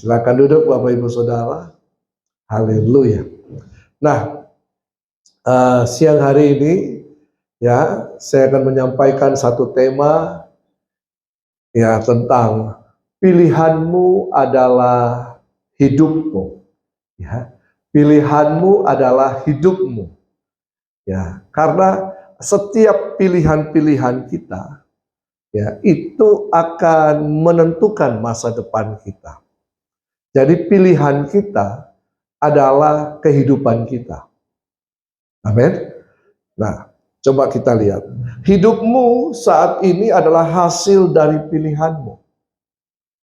Silakan duduk Bapak Ibu Saudara. Haleluya. Nah, siang hari ini ya saya akan menyampaikan satu tema ya tentang pilihanmu adalah hidupmu. Ya, pilihanmu adalah hidupmu. Ya, karena setiap pilihan-pilihan kita ya itu akan menentukan masa depan kita. Jadi pilihan kita adalah kehidupan kita. Amin. Nah, coba kita lihat. Hidupmu saat ini adalah hasil dari pilihanmu.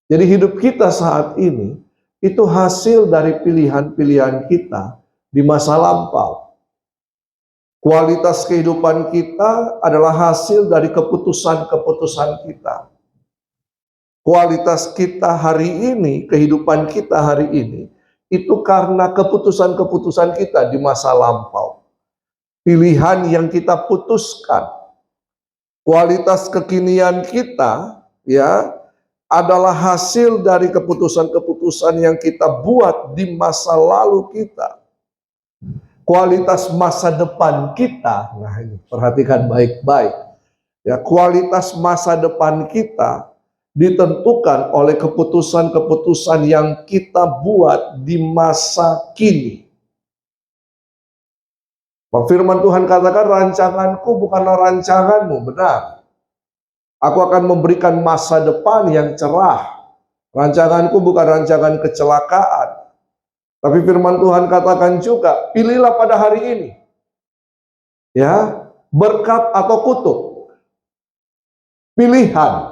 Jadi hidup kita saat ini itu hasil dari pilihan-pilihan kita di masa lampau. Kualitas kehidupan kita adalah hasil dari keputusan-keputusan kita. Kualitas kita hari ini, kehidupan kita hari ini, itu karena keputusan-keputusan kita di masa lampau. Pilihan yang kita putuskan. Kualitas kekinian kita, ya, adalah hasil dari keputusan-keputusan yang kita buat di masa lalu kita. Kualitas masa depan kita, nah ini perhatikan baik-baik. Ya, kualitas masa depan kita ditentukan oleh keputusan-keputusan yang kita buat di masa kini. Firman Tuhan katakan, rancanganku bukanlah rancanganmu, benar. Aku akan memberikan masa depan yang cerah. Rancanganku bukan rancangan kecelakaan. Tapi firman Tuhan katakan juga, pilihlah pada hari ini. Ya, berkat atau kutuk. Pilihan.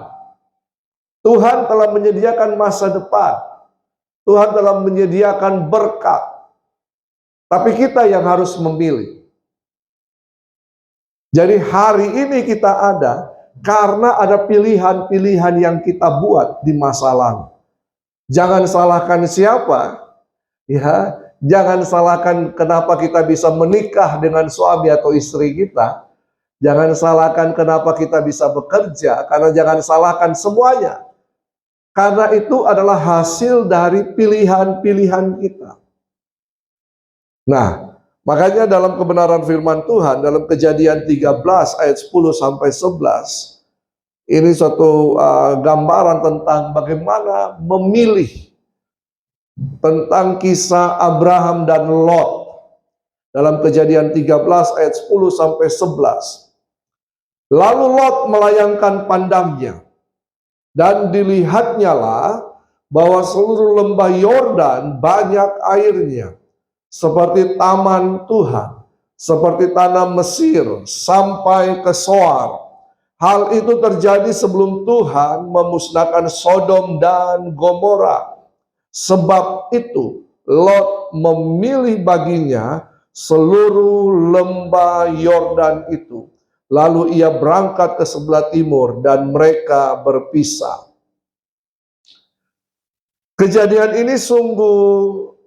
Tuhan telah menyediakan masa depan. Tuhan telah menyediakan berkat. Tapi kita yang harus memilih. Jadi hari ini kita ada karena ada pilihan-pilihan yang kita buat di masa lalu. Jangan salahkan siapa, ya. Jangan salahkan kenapa kita bisa menikah dengan suami atau istri kita. Jangan salahkan kenapa kita bisa bekerja, karena jangan salahkan semuanya. Karena itu adalah hasil dari pilihan-pilihan kita. Nah, makanya dalam kebenaran firman Tuhan, dalam Kejadian 13 ayat 10 sampai 11, ini suatu gambaran tentang bagaimana memilih, tentang kisah Abraham dan Lot. Dalam Kejadian 13 ayat 10 sampai 11. Lalu Lot melayangkan pandangnya, dan dilihatnyalah bahwa seluruh lembah Yordan banyak airnya, seperti taman Tuhan, seperti tanah Mesir, sampai ke Soar. Hal itu terjadi sebelum Tuhan memusnahkan Sodom dan Gomora. Sebab itu Lot memilih baginya seluruh lembah Yordan itu. Lalu ia berangkat ke sebelah timur dan mereka berpisah. Kejadian ini sungguh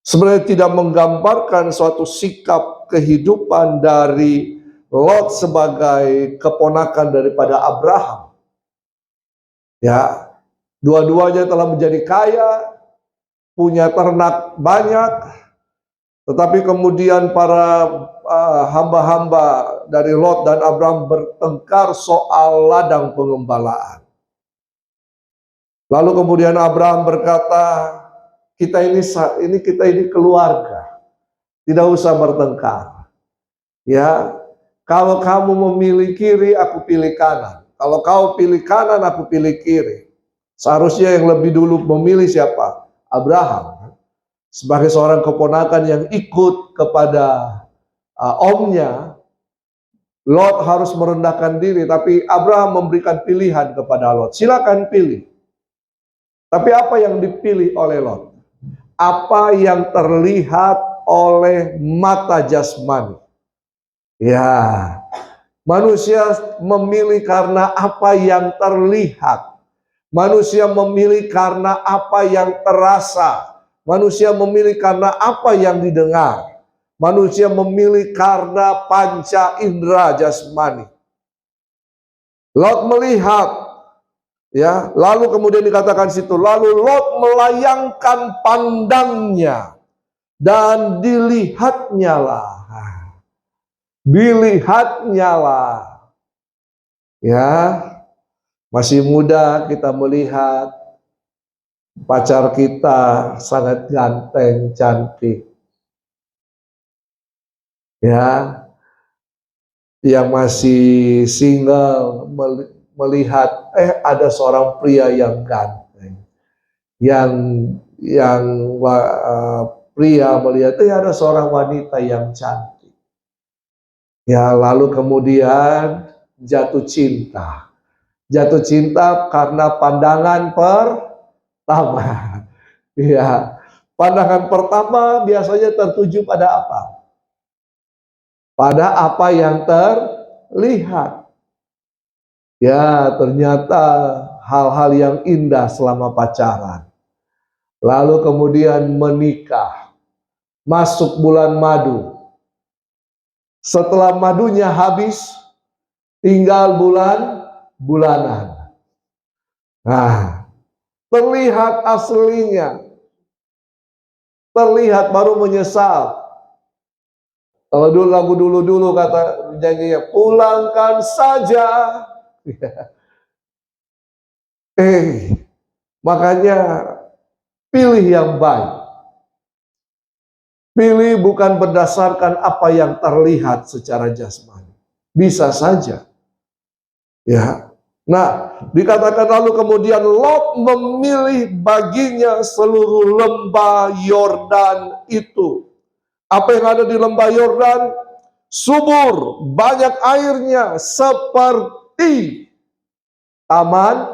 sebenarnya tidak menggambarkan suatu sikap kehidupan dari Lot sebagai keponakan daripada Abraham. Ya, dua-duanya telah menjadi kaya, punya ternak banyak. Tetapi kemudian para hamba-hamba dari Lot dan Abraham bertengkar soal ladang pengembalaan. Lalu kemudian Abraham berkata, kita ini keluarga, tidak usah bertengkar. Ya, kalau kamu memilih kiri, aku pilih kanan. Kalau kau pilih kanan, aku pilih kiri. Seharusnya yang lebih dulu memilih siapa? Abraham. Sebagai seorang keponakan yang ikut kepada omnya, Lot harus merendahkan diri, tapi Abraham memberikan pilihan kepada Lot. Silakan pilih. Tapi apa yang dipilih oleh Lot? Apa yang terlihat oleh mata jasmani? Ya, manusia memilih karena apa yang terlihat. Manusia memilih karena apa yang terasa. Manusia memilih karena apa yang didengar. Manusia memilih karena panca indera jasmani. Lot melihat Ya, lalu kemudian dikatakan situ, lalu Lot melayangkan pandangnya dan dilihatnya lah. Ya, masih muda kita melihat pacar kita sangat ganteng, cantik. Ya, yang masih single melihat ada seorang pria yang ganteng, yang pria melihat ada seorang wanita yang cantik. Ya, lalu kemudian jatuh cinta karena pandangan pertama. Ya, pandangan pertama biasanya tertuju pada apa? Pada apa yang terlihat. Ya, ternyata hal-hal yang indah selama pacaran. Lalu kemudian menikah, masuk bulan madu. Setelah madunya habis, tinggal bulanan. Nah, terlihat aslinya, terlihat baru menyesal. Kalau dulu lagu dulu kata nyanyinya, pulangkan saja. Makanya pilih yang baik. Pilih bukan berdasarkan apa yang terlihat secara jasmani. Bisa saja. Ya. Nah, dikatakan lalu kemudian Lot memilih baginya seluruh lembah Yordan itu. Apa yang ada di lembah Yordan? Subur, banyak airnya, seperti taman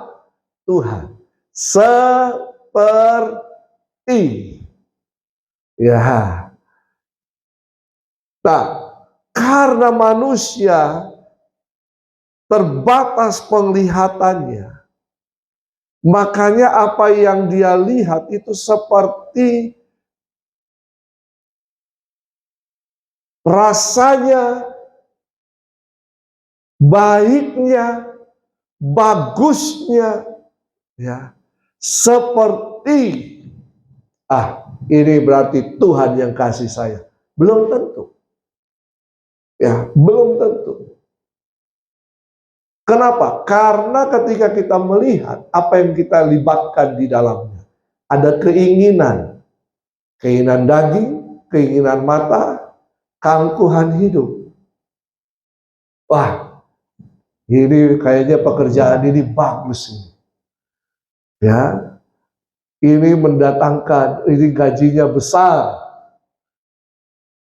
Tuhan. Seperti. Ya. Nah, karena manusia terbatas penglihatannya, makanya apa yang dia lihat itu seperti rasanya, baiknya, bagusnya, ya, seperti ini berarti Tuhan yang kasih saya. Belum tentu. Ya, belum tentu. Kenapa? Karena ketika kita melihat apa yang kita libatkan di dalamnya, ada keinginan daging, keinginan mata, keangkuhan hidup. Wah, ini kayaknya pekerjaan ini bagus ini. Ya, ini mendatangkan, ini gajinya besar.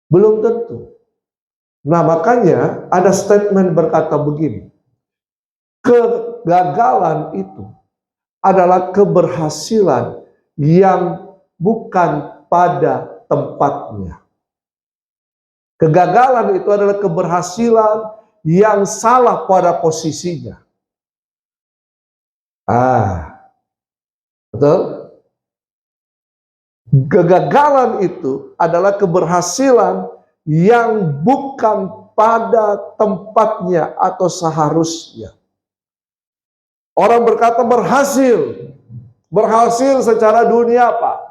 Belum tentu. Nah, makanya ada statement berkata begini, kegagalan itu adalah keberhasilan yang bukan pada tempatnya. Kegagalan itu adalah keberhasilan yang salah pada posisinya. Betul? Kegagalan itu adalah keberhasilan yang bukan pada tempatnya atau seharusnya. Orang berkata berhasil secara dunia apa?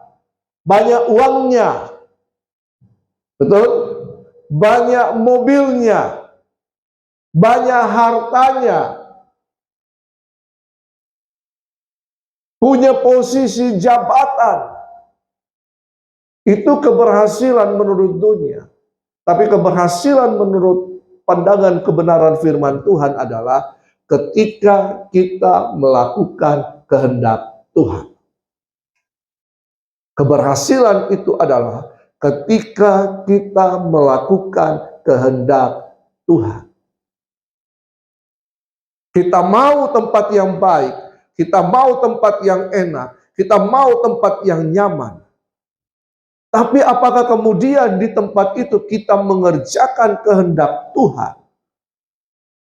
Banyak uangnya, betul? Banyak mobilnya, banyak hartanya, punya posisi jabatan. Itu keberhasilan menurut dunia. Tapi keberhasilan menurut pandangan kebenaran firman Tuhan adalah ketika kita melakukan kehendak Tuhan. Keberhasilan itu adalah ketika kita melakukan kehendak Tuhan. Kita mau tempat yang baik, kita mau tempat yang enak, kita mau tempat yang nyaman. Tapi apakah kemudian di tempat itu kita mengerjakan kehendak Tuhan?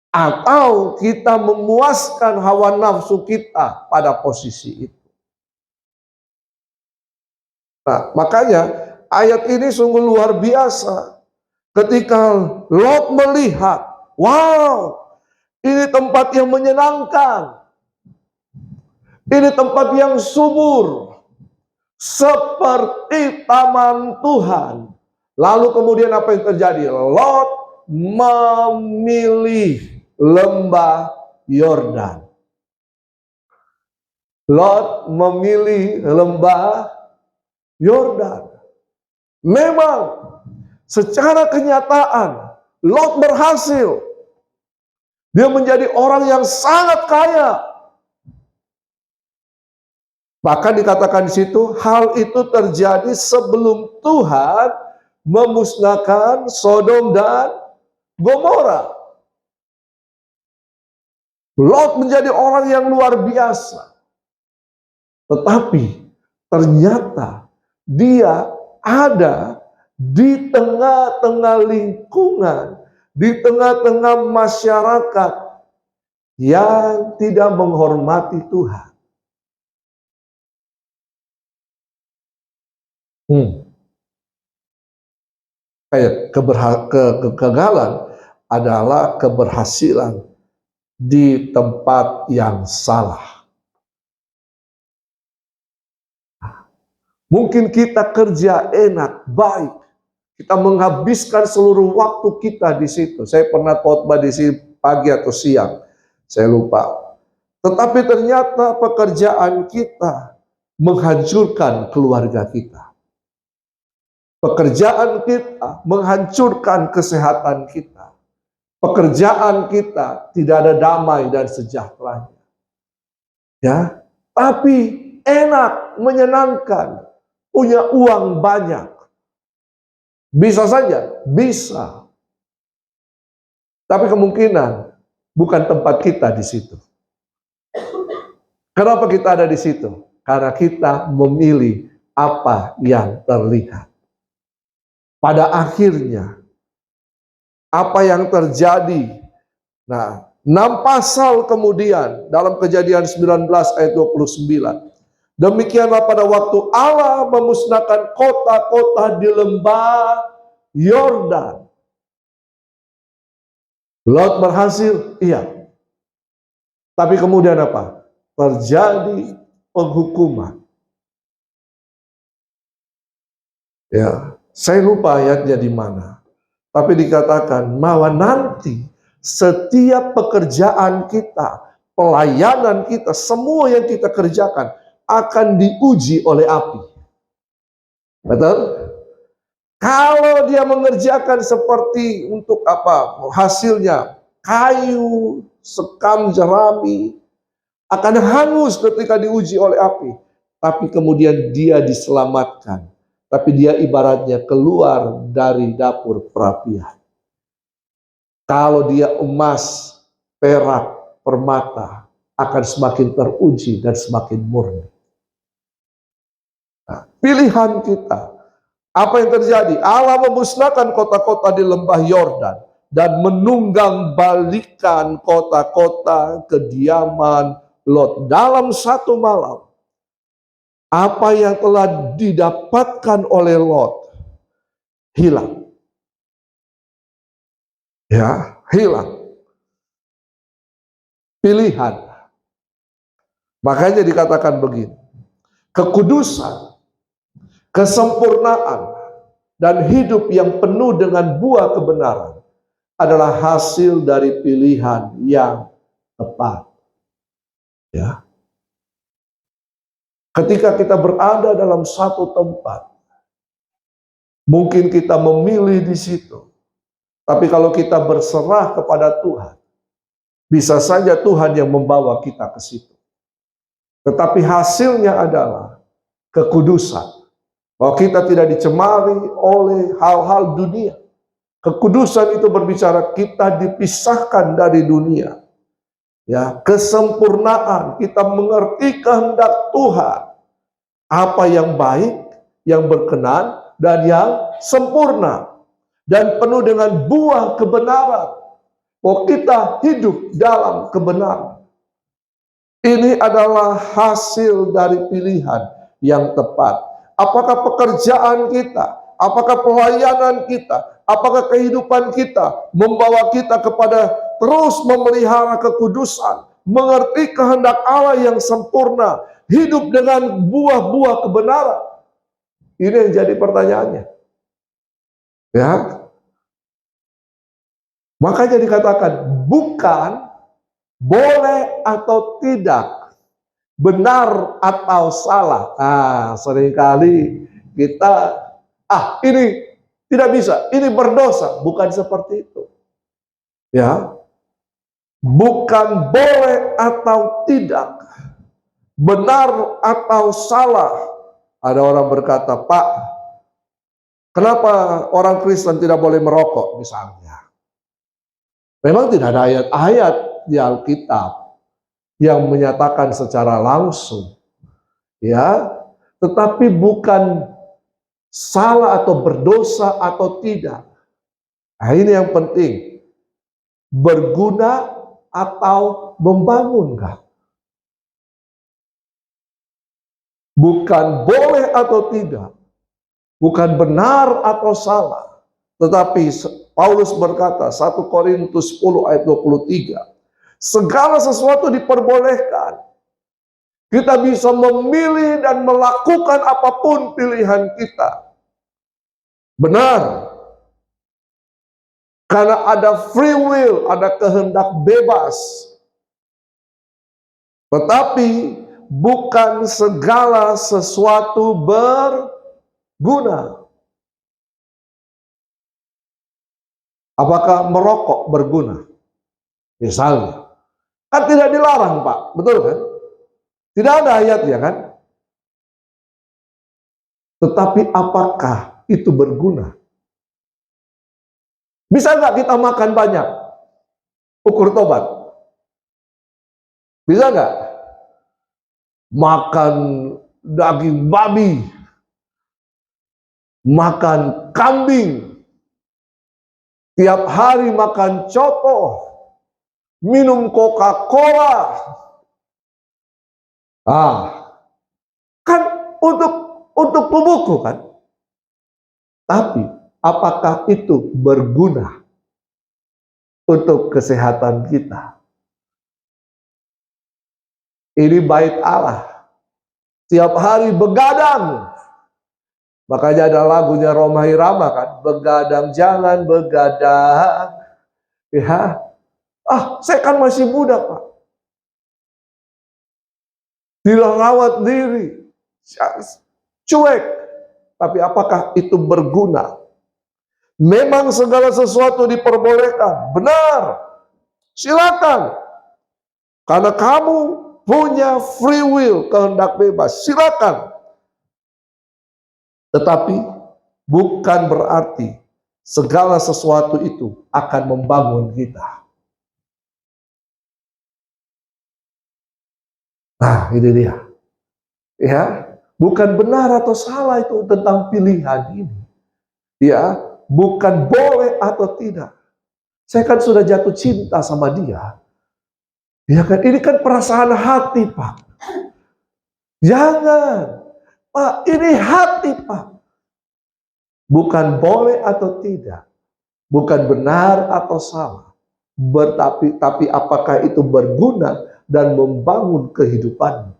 Atau kita memuaskan hawa nafsu kita pada posisi itu? Nah, makanya ayat ini sungguh luar biasa. Ketika Lot melihat, wow, ini tempat yang menyenangkan. Ini tempat yang subur, seperti taman Tuhan. Lalu kemudian apa yang terjadi? Lot memilih lembah Yordan. Lot memilih lembah Yordan. Memang secara kenyataan Lot berhasil. Dia menjadi orang yang sangat kaya. Bahkan dikatakan di situ, hal itu terjadi sebelum Tuhan memusnahkan Sodom dan Gomora. Lot menjadi orang yang luar biasa. Tetapi ternyata dia ada di tengah-tengah lingkungan, di tengah-tengah masyarakat yang tidak menghormati Tuhan. Kayak kegagalan adalah keberhasilan di tempat yang salah. Mungkin kita kerja enak, baik. Kita menghabiskan seluruh waktu kita di situ. Saya pernah khotbah di sini pagi atau siang, saya lupa. Tetapi ternyata pekerjaan kita menghancurkan keluarga kita. Pekerjaan kita menghancurkan kesehatan kita. Pekerjaan kita tidak ada damai dan sejahtera. Ya, tapi enak, menyenangkan. Punya uang banyak. Bisa saja, bisa. Tapi kemungkinan bukan tempat kita di situ. Kenapa kita ada di situ? Karena kita memilih apa yang terlihat. Pada akhirnya, apa yang terjadi? Nah, 6 pasal kemudian, dalam Kejadian 19 ayat 29. Demikianlah pada waktu Allah memusnahkan kota-kota di lembah Yordan. Lot berhasil? Iya. Tapi kemudian apa? Terjadi penghukuman. Ya, saya lupa ayatnya di mana. Tapi dikatakan bahwa nanti setiap pekerjaan kita, pelayanan kita, semua yang kita kerjakan akan diuji oleh api. Betul? Kalau dia mengerjakan seperti untuk apa? Hasilnya kayu, sekam, jerami akan hangus ketika diuji oleh api. Tapi kemudian dia diselamatkan. Tapi dia ibaratnya keluar dari dapur perapian. Kalau dia emas, perak, permata akan semakin teruji dan semakin murni. Nah, pilihan kita, apa yang terjadi? Allah memusnahkan kota-kota di lembah Yordan dan menunggang balikan kota-kota kediaman Lot dalam satu malam. Apa yang telah didapatkan oleh Lot hilang. Ya, hilang. Pilihan. Makanya dikatakan begini. Kekudusan, kesempurnaan, dan hidup yang penuh dengan buah kebenaran adalah hasil dari pilihan yang tepat. Ya. Ketika kita berada dalam satu tempat, mungkin kita memilih di situ. Tapi kalau kita berserah kepada Tuhan, bisa saja Tuhan yang membawa kita ke situ. Tetapi hasilnya adalah kekudusan. Bahwa kita tidak dicemari oleh hal-hal dunia. Kekudusan itu berbicara kita dipisahkan dari dunia. Ya, kesempurnaan, kita mengerti kehendak Tuhan. Apa yang baik, yang berkenan, dan yang sempurna. Dan penuh dengan buah kebenaran. Bahwa kita hidup dalam kebenaran. Ini adalah hasil dari pilihan yang tepat. Apakah pekerjaan kita, apakah pelayanan kita, apakah kehidupan kita membawa kita kepada terus memelihara kekudusan, mengerti kehendak Allah yang sempurna, hidup dengan buah-buah kebenaran. Ini yang jadi pertanyaannya. Ya. Makanya dikatakan bukan boleh atau tidak, benar atau salah. Seringkali kita ini tidak bisa, ini berdosa. Bukan seperti itu. Ya. Bukan boleh atau tidak, benar atau salah. Ada orang berkata, Pak, kenapa orang Kristen tidak boleh merokok misalnya? Memang tidak ada ayat-ayat di Alkitab yang menyatakan secara langsung, ya, tetapi bukan salah atau berdosa atau tidak. Nah, ini yang penting, berguna atau membangunkah? Bukan boleh atau tidak, bukan benar atau salah, tetapi Paulus berkata 1 Korintus 10 ayat 23, segala sesuatu diperbolehkan. Kita bisa memilih dan melakukan apapun pilihan kita. Benar. Karena ada free will, ada kehendak bebas. Tetapi bukan segala sesuatu berguna. Apakah merokok berguna? Misalnya. Kan tidak dilarang, Pak. Betul kan? Tidak ada ayatnya kan? Tetapi apakah itu berguna? Bisa nggak kita makan banyak? Ukur tobat. Bisa nggak? Makan daging babi. Makan kambing. Tiap hari makan coto, minum Coca-Cola. Kan untuk tubuhku kan. Tapi apakah itu berguna untuk kesehatan kita? Ini bait Allah. Tiap hari begadang. Makanya ada lagunya Rhoma Irama kan, begadang jangan begadang. Ya. Saya kan masih muda, Pak. Tidak rawat diri. Cuek. Tapi apakah itu berguna? Memang segala sesuatu diperbolehkan. Benar. Silakan. Karena kamu punya free will, kehendak bebas. Silakan. Tetapi bukan berarti segala sesuatu itu akan membangun kita. Nah, ini dia. Ya, bukan benar atau salah itu tentang pilihan ini. Ya, bukan boleh atau tidak. Saya kan sudah jatuh cinta sama dia. Ya kan, ini kan perasaan hati, Pak. Jangan. Pak, ini hati, Pak. Bukan boleh atau tidak. Bukan benar atau salah. Tapi apakah itu berguna dan membangun kehidupanmu?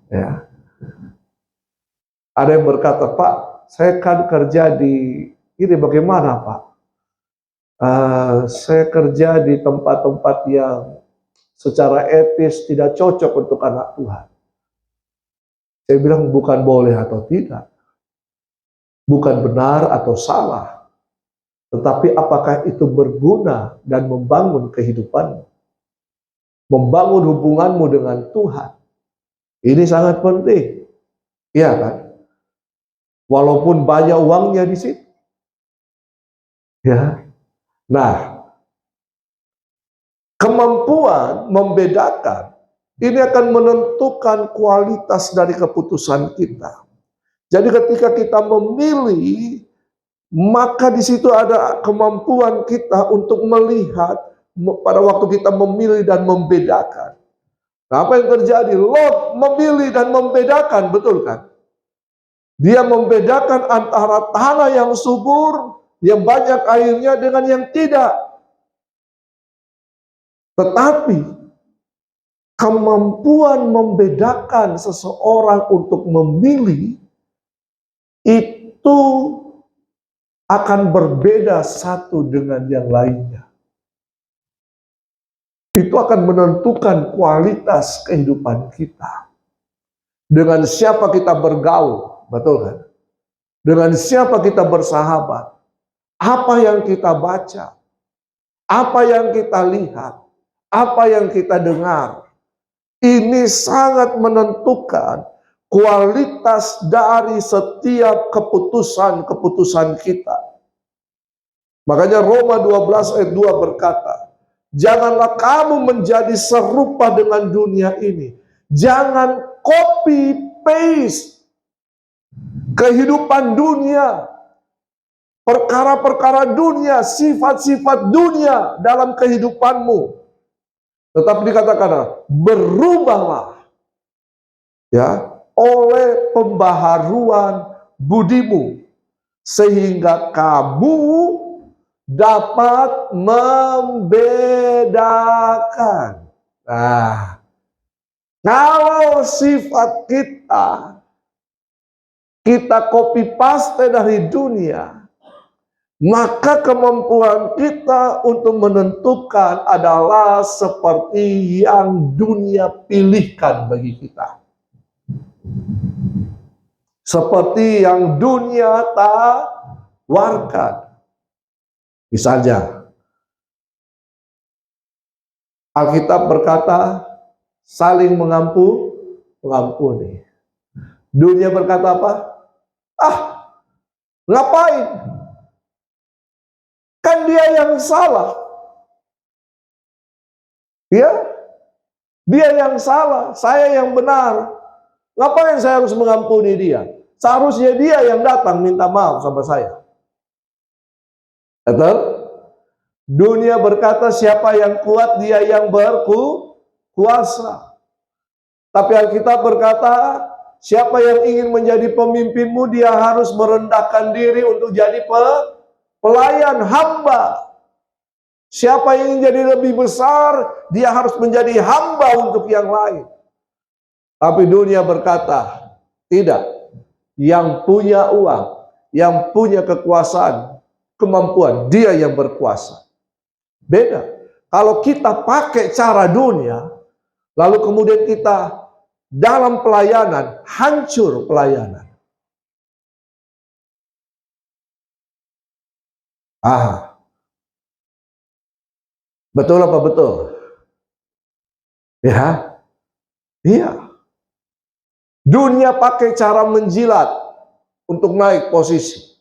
Ya. Ada yang berkata, Pak, saya kan kerja di ini bagaimana, Pak? Saya kerja di tempat-tempat yang secara etis tidak cocok untuk anak Tuhan. Saya bilang bukan boleh atau tidak, bukan benar atau salah, tetapi apakah itu berguna dan membangun kehidupanmu, membangun hubunganmu dengan Tuhan. Ini sangat penting, iya kan? Walaupun banyak uangnya di situ, ya. Nah, kemampuan membedakan ini akan menentukan kualitas dari keputusan kita. Jadi ketika kita memilih, maka di situ ada kemampuan kita untuk melihat pada waktu kita memilih dan membedakan. Nah, apa yang terjadi? Lot memilih dan membedakan, betul kan? Dia membedakan antara tanah yang subur, yang banyak airnya dengan yang tidak. Tetapi kemampuan membedakan seseorang untuk memilih itu akan berbeda satu dengan yang lainnya. Itu akan menentukan kualitas kehidupan kita. Dengan siapa kita bergaul, betul kan? Dengan siapa kita bersahabat, apa yang kita baca, apa yang kita lihat, apa yang kita dengar. Ini sangat menentukan kualitas dari setiap keputusan-keputusan kita. Makanya Roma 12 ayat 2 berkata, janganlah kamu menjadi serupa dengan dunia ini. Jangan copy paste kehidupan dunia, perkara-perkara dunia, sifat-sifat dunia dalam kehidupanmu. Tetapi dikatakan berubahlah ya oleh pembaharuan budimu sehingga kamu dapat membedakan. Nah, kalau sifat kita copy paste dari dunia, maka kemampuan kita untuk menentukan adalah seperti yang dunia pilihkan bagi kita. Seperti yang dunia tawarkan. Misalnya, Alkitab berkata, saling mengampuni. Dunia berkata apa? Ngapain? Kan dia yang salah. Ya, dia yang salah, saya yang benar. Ngapain saya harus mengampuni dia? Seharusnya dia yang datang minta maaf sama saya. Betul? Dunia berkata siapa yang kuat, dia yang berkuasa. Tapi Alkitab berkata, siapa yang ingin menjadi pemimpinmu, dia harus merendahkan diri untuk jadi pelayan hamba. Siapa yang ingin jadi lebih besar, dia harus menjadi hamba untuk yang lain. Tapi dunia berkata, tidak. Yang punya uang, yang punya kekuasaan, kemampuan, dia yang berkuasa. Beda. Kalau kita pakai cara dunia, lalu kemudian kita dalam pelayanan, hancur pelayanan. Betul apa betul? Ya, iya. Dunia pakai cara menjilat untuk naik posisi.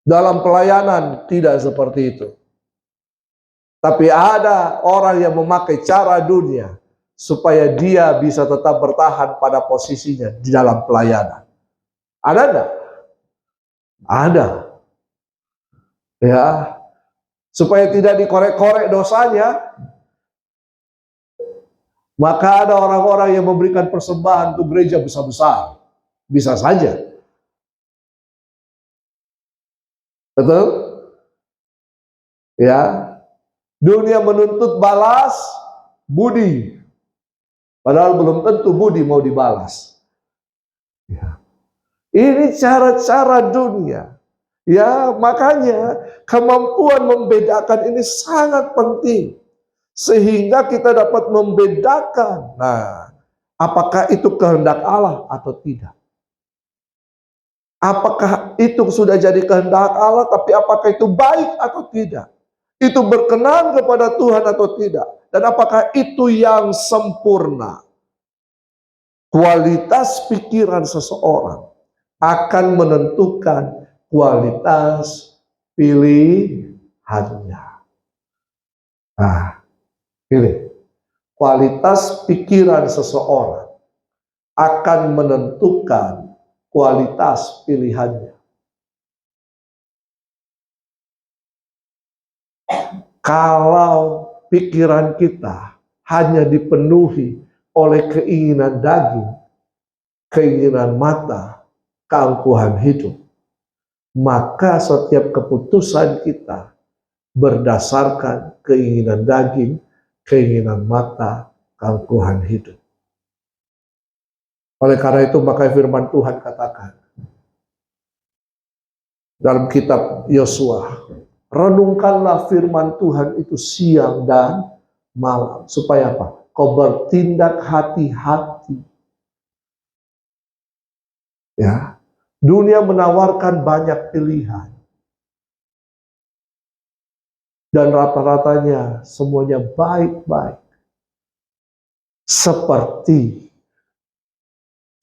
Dalam pelayanan tidak seperti itu. Tapi ada orang yang memakai cara dunia supaya dia bisa tetap bertahan pada posisinya di dalam pelayanan. Ada enggak? Ada. Ya. Supaya tidak dikorek-korek dosanya, maka ada orang-orang yang memberikan persembahan untuk gereja besar-besar. Bisa saja. Betul? Ya. Dunia menuntut balas budi. Padahal belum tentu budi mau dibalas. Ya. Ini cara-cara dunia. Ya, makanya kemampuan membedakan ini sangat penting. Sehingga kita dapat membedakan. Nah, apakah itu kehendak Allah atau tidak? Apakah itu sudah jadi kehendak Allah, tapi apakah itu baik atau tidak? Itu berkenan kepada Tuhan atau tidak? Dan apakah itu yang sempurna? Kualitas pikiran seseorang akan menentukan kualitas pilihannya. Nah, ini kualitas pikiran seseorang akan menentukan kualitas pilihannya. Kalau pikiran kita hanya dipenuhi oleh keinginan daging, keinginan mata, keangkuhan hidup, maka setiap keputusan kita berdasarkan keinginan daging, keinginan mata, keangkuhan hidup. Oleh karena itu maka firman Tuhan katakan dalam kitab Yosua, renungkanlah firman Tuhan itu siang dan malam. Supaya apa? Kau bertindak hati-hati. Ya, dunia menawarkan banyak pilihan. Dan rata-ratanya semuanya baik-baik.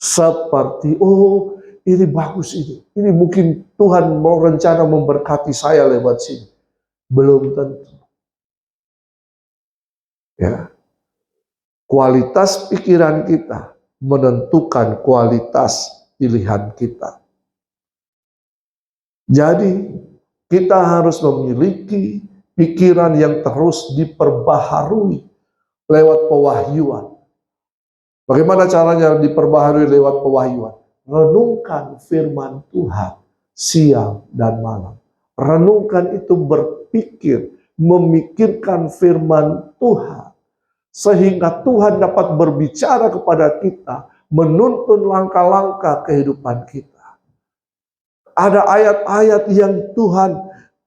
Seperti, oh ini bagus ini. Ini mungkin Tuhan mau rencana memberkati saya lewat sini. Belum tentu. Ya. Kualitas pikiran kita menentukan kualitas pilihan kita. Jadi kita harus memiliki pikiran yang terus diperbaharui lewat pewahyuan. Bagaimana caranya diperbaharui lewat pewahyuan? Renungkan firman Tuhan siang dan malam. Renungkan itu berpikir, memikirkan firman Tuhan. Sehingga Tuhan dapat berbicara kepada kita, menuntun langkah-langkah kehidupan kita. Ada ayat-ayat yang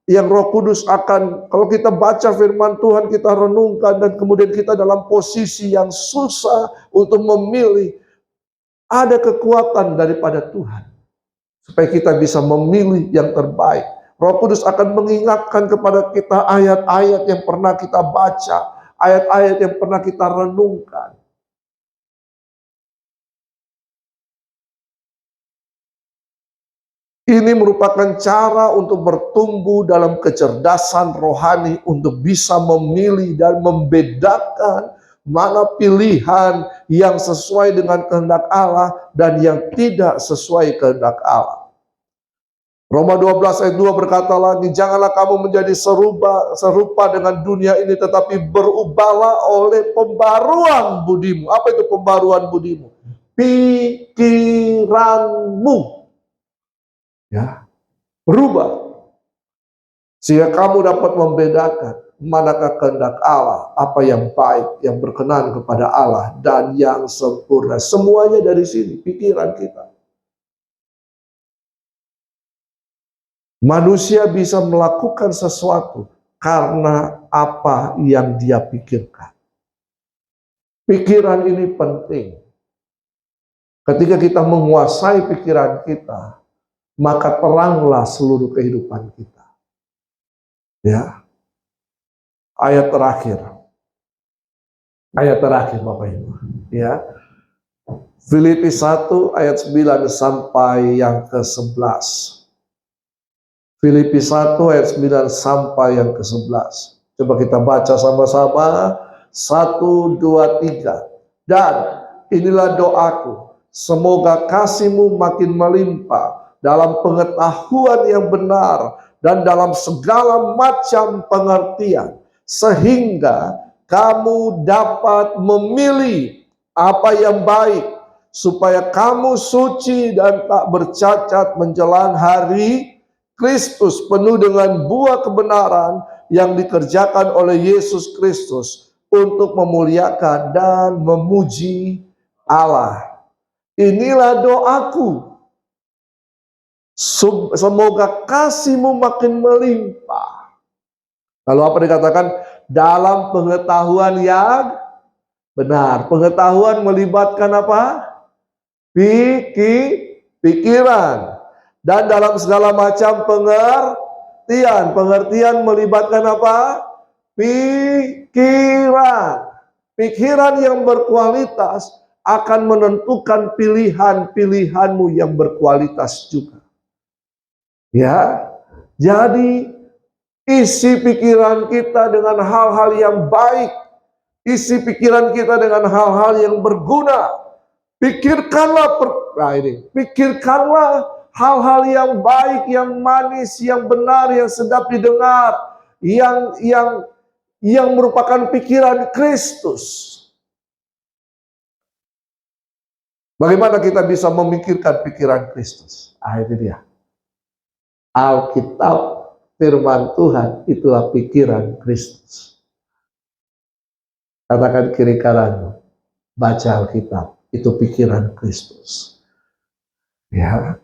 yang Roh Kudus akan, kalau kita baca firman Tuhan, kita renungkan, dan kemudian kita dalam posisi yang susah untuk memilih, ada kekuatan daripada Tuhan, supaya kita bisa memilih yang terbaik. Roh Kudus akan mengingatkan kepada kita ayat-ayat yang pernah kita baca, ayat-ayat yang pernah kita renungkan. Ini merupakan cara untuk bertumbuh dalam kecerdasan rohani untuk bisa memilih dan membedakan mana pilihan yang sesuai dengan kehendak Allah dan yang tidak sesuai kehendak Allah. Roma 12 ayat 2 berkata lagi, janganlah kamu menjadi serupa dengan dunia ini, tetapi berubahlah oleh pembaruan budimu. Apa itu pembaruan budimu? Pikiranmu. Ya, berubah sehingga kamu dapat membedakan manakah kehendak Allah, apa yang baik, yang berkenan kepada Allah, dan yang sempurna. Semuanya dari sini, pikiran kita. Manusia bisa melakukan sesuatu karena apa yang dia pikirkan. Pikiran ini penting. Ketika kita menguasai pikiran kita, maka teranglah seluruh kehidupan kita. Ya. Ayat terakhir. Ayat terakhir Bapak Ibu. Ya. Filipi 1 ayat 9 sampai yang ke-11. Filipi 1 ayat 9 sampai yang ke-11. Coba kita baca sama-sama. 1, 2, 3. Dan inilah doaku. Semoga kasih-Mu makin melimpah dalam pengetahuan yang benar dan dalam segala macam pengertian, sehingga kamu dapat memilih apa yang baik, supaya kamu suci dan tak bercacat menjelang hari Kristus, penuh dengan buah kebenaran yang dikerjakan oleh Yesus Kristus untuk memuliakan dan memuji Allah. Inilah doaku. Semoga kasih-Mu makin melimpah. Lalu apa dikatakan? Dalam pengetahuan yang benar. Pengetahuan melibatkan apa? Pikiran. Dan dalam segala macam pengertian. Pengertian melibatkan apa? Pikiran. Pikiran yang berkualitas akan menentukan pilihan-pilihanmu yang berkualitas juga. Ya, jadi isi pikiran kita dengan hal-hal yang baik, isi pikiran kita dengan hal-hal yang berguna. Pikirkanlah pikirkanlah hal-hal yang baik, yang manis, yang benar, yang sedap didengar, yang merupakan pikiran Kristus. Bagaimana kita bisa memikirkan pikiran Kristus? Ini dia. Alkitab firman Tuhan itulah pikiran Kristus. Katakan kiri kanan, baca Alkitab, itu pikiran Kristus. Ya,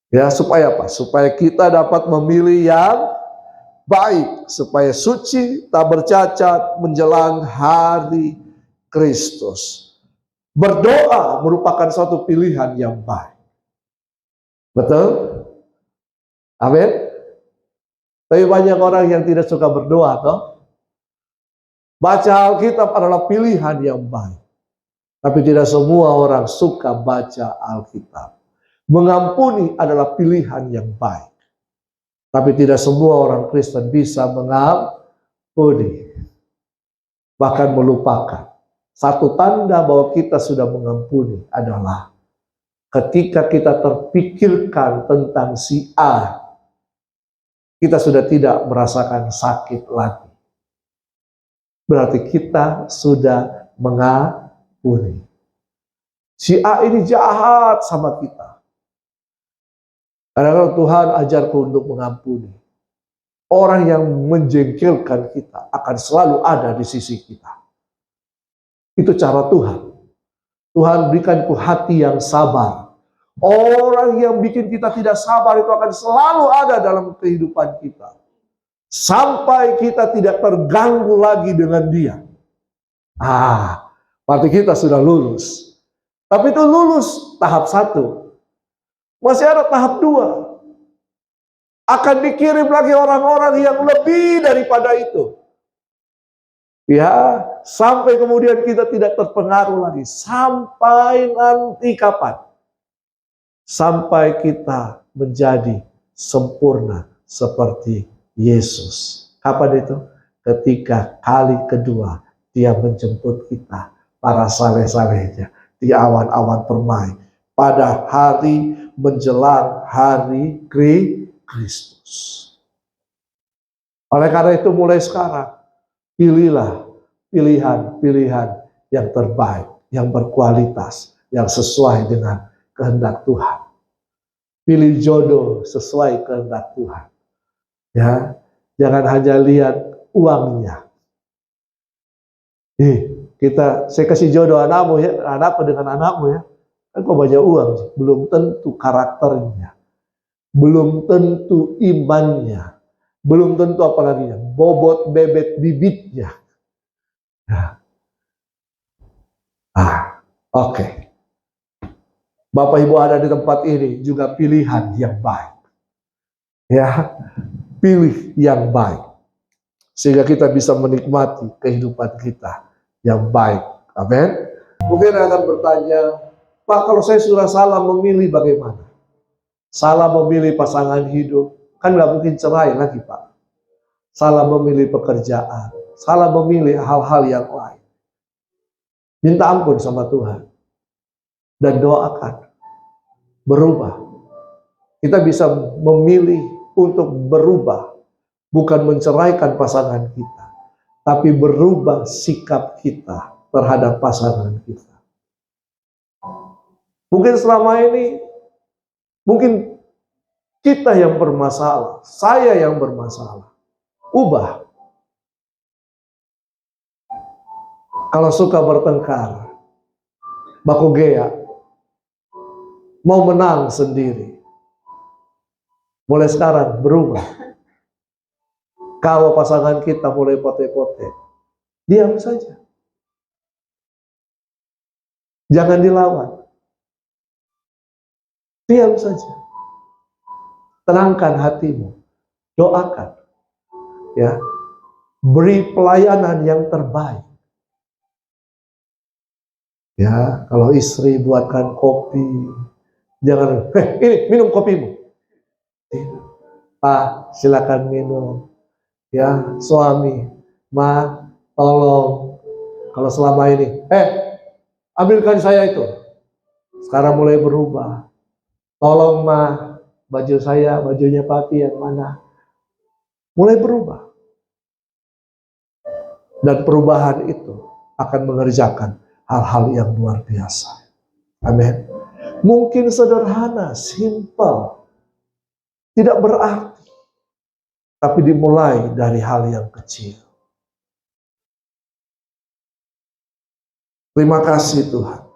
ya supaya apa? Supaya kita dapat memilih yang baik, supaya suci, tak bercacat menjelang hari Kristus. Berdoa merupakan suatu pilihan yang baik. Betul? Amin. Tapi banyak orang yang tidak suka berdoa, toh. Baca Alkitab adalah pilihan yang baik. Tapi tidak semua orang suka baca Alkitab. Mengampuni adalah pilihan yang baik. Tapi tidak semua orang Kristen bisa mengampuni. Bahkan melupakan. Satu tanda bahwa kita sudah mengampuni adalah ketika kita terpikirkan tentang si A, kita sudah tidak merasakan sakit lagi. Berarti kita sudah mengampuni. Si A ini jahat sama kita. Kadang-kadang Tuhan ajarku untuk mengampuni. Orang yang menjengkelkan kita akan selalu ada di sisi kita. Itu cara Tuhan. Tuhan berikanku hati yang sabar. Orang yang bikin kita tidak sabar itu akan selalu ada dalam kehidupan kita. Sampai kita tidak terganggu lagi dengan dia. Berarti kita sudah lulus. Tapi itu lulus tahap 1. Masih ada tahap 2. Akan dikirim lagi orang-orang yang lebih daripada itu. Ya, sampai kemudian kita tidak terpengaruh lagi. Sampai nanti kapan? Sampai kita menjadi sempurna seperti Yesus. Kapan itu? Ketika kali kedua dia menjemput kita, para saleh-salehnya, di awan-awan permai. Pada hari menjelang hari Kristus. Oleh karena itu mulai sekarang, pilihlah pilihan-pilihan yang terbaik, yang berkualitas, yang sesuai dengan kehendak Tuhan. Pilih jodoh sesuai kehendak Tuhan. Ya, jangan hanya lihat uangnya. Saya kasih jodoh anakmu ya, anakku dengan anakmu ya. Kan kok banyak uang sih, belum tentu karakternya, belum tentu imannya, belum tentu apalagi bobot bebek bibitnya. Oke. Bapak Ibu ada di tempat ini juga pilihan yang baik. Ya, pilih yang baik. Sehingga kita bisa menikmati kehidupan kita yang baik. Amin. Mungkin akan bertanya, Pak, kalau saya sudah salah memilih bagaimana? Salah memilih pasangan hidup, kan nggak mungkin cerai lagi, Pak. Salah memilih pekerjaan, salah memilih hal-hal yang lain. Minta ampun sama Tuhan. Dan doakan berubah. Kita bisa memilih untuk berubah, bukan menceraikan pasangan kita, tapi berubah sikap kita terhadap pasangan kita. Mungkin selama ini, mungkin kita yang bermasalah, saya yang bermasalah. Ubah. Kalau suka bertengkar, baku gea, mau menang sendiri. Mulai sekarang berubah. Kalau pasangan kita mulai pote-pote, diam saja. Jangan dilawan. Diam saja. Tenangkan hatimu. Doakan. Ya. Beri pelayanan yang terbaik. Ya, kalau istri buatkan kopi, jangan, ini minum kopimu. Pak, silakan minum. Ya, suami, Ma, tolong. Kalau selama ini, ambilkan saya itu. Sekarang mulai berubah. Tolong, Ma, baju saya, bajunya papi yang mana? Mulai berubah. Dan perubahan itu akan mengerjakan hal-hal yang luar biasa. Amin. Mungkin sederhana, simple, tidak berarti. tapi dimulai dari hal yang kecil. Terima kasih Tuhan.